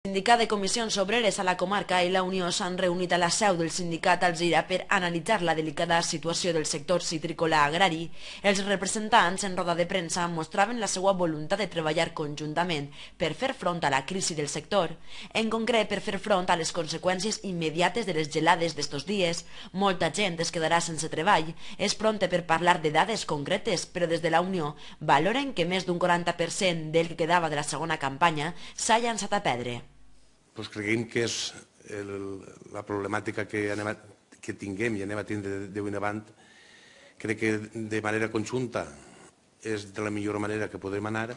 El sindicat de comissions obreres a la comarca i la Unió s'han reunit a la seu del sindicat Alzira per analitzar la delicada situació del sector citrícola agrari. Els representants en roda de premsa mostraven la seva voluntat de treballar conjuntament per fer front a la crisi del sector, en concret per fer front a les conseqüències immediates de les gelades d'estos dies. Molta gent es quedarà sense treball. És pronte per parlar de dades concretes, però des de la Unió valoren que més d'un 40% del que quedava de la segona campanya s'ha llançat a perdre. Creiem que és la problemàtica que tinguem i anem a tindre d'avui en avant. Crec que de manera conjunta és de la millor manera que podem anar,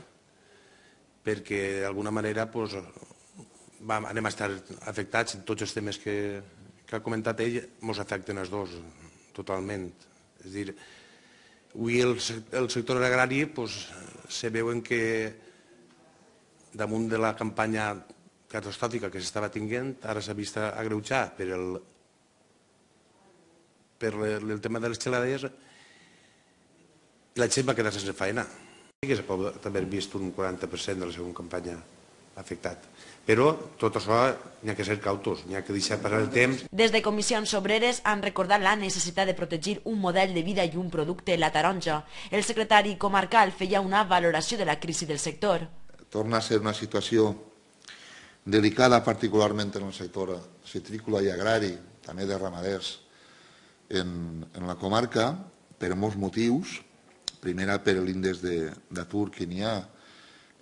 perquè d'alguna manera anem a estar afectats. Tots els temes que ha comentat ell ens afecten els dos totalment. És a dir, avui el sector agrari se veuen que damunt de la campanya catastròfica que s'estava tinguent, ara s'ha vist agreujat per el tema de les gelades i la gent va quedar sense feina. Sí que s'ha pot haver vist un 40% de la segona campanya afectat. Però tot això n'hi ha que ser cautos, n'hi ha que deixar passar el temps. Des de comissions obreres han recordat la necessitat de protegir un model de vida i un producte, la taronja. El secretari comarcal feia una valoració de la crisi del sector. Torna a ser una situació delicada particularment en el sector citrícola i agrari, també de ramaders, en la comarca, per molts motius. Primera, per l'índex d'atur que n'hi ha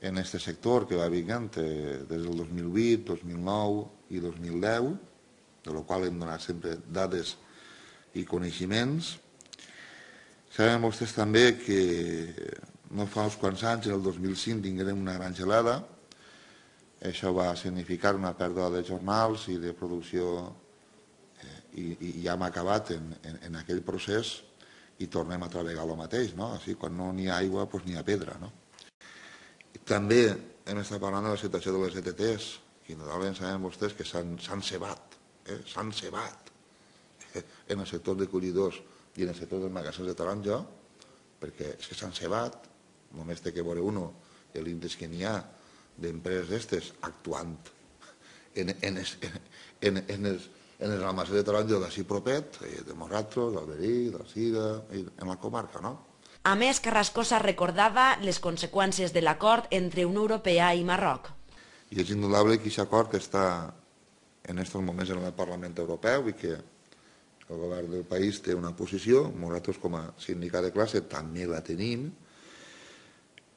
en aquest sector, que va vigent des del 2008, 2009 i 2010, de la qual hem donat sempre dades i coneixements. Sabem vostès també que no fa uns quants anys, el 2005, tinguérem una gran gelada. Això va significar una pèrdua de jornals i de producció i ja hem acabat en aquell procés i tornem a treballar el mateix. Així, quan no n'hi ha aigua, n'hi ha pedra. També hem estat parlant de la situació de les ETTs, que indudablement sabem vostès que s'han cebat en el sector de collidors i en el sector dels magatzems de taronja, perquè és que s'han cebat, només té que veure l'índex que n'hi ha d'empreses aquestes actuant en els almacenes de taronja d'ací propet, de Morratros, d'Alberí, d'Alzira, en la comarca. A més, Carrascosa recordava les conseqüències de l'acord entre Unió Europea i Marroc. I és indudable que aquest acord està en aquests moments en el Parlament Europeu i que el govern del país té una posició, nosaltres com a sindicat de classe també la tenim,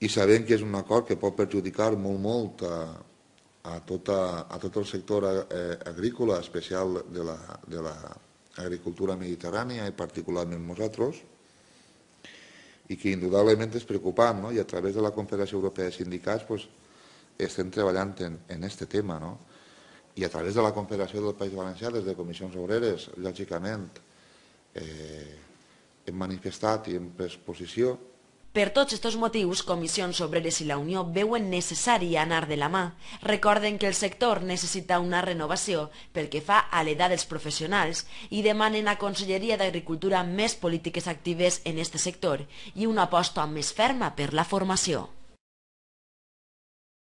i sabem que és un acord que pot perjudicar molt a tot el sector agrícola, especial de l'agricultura mediterrània i particularment nosaltres, i que indudablement és preocupant, i a través de la Confederació Europea de Sindicats estem treballant en aquest tema, i a través de la Confederació del País Valencià, des de comissions obreres, lògicament, hem manifestat i hem pres posició. Per tots aquests motius, Comissions Obreres i la Unió veuen necessari anar de la mà. Recorden que el sector necessita una renovació pel que fa a l'edat dels professionals i demanen a Conselleria d'Agricultura més polítiques actives en aquest sector i una aposta més ferma per la formació.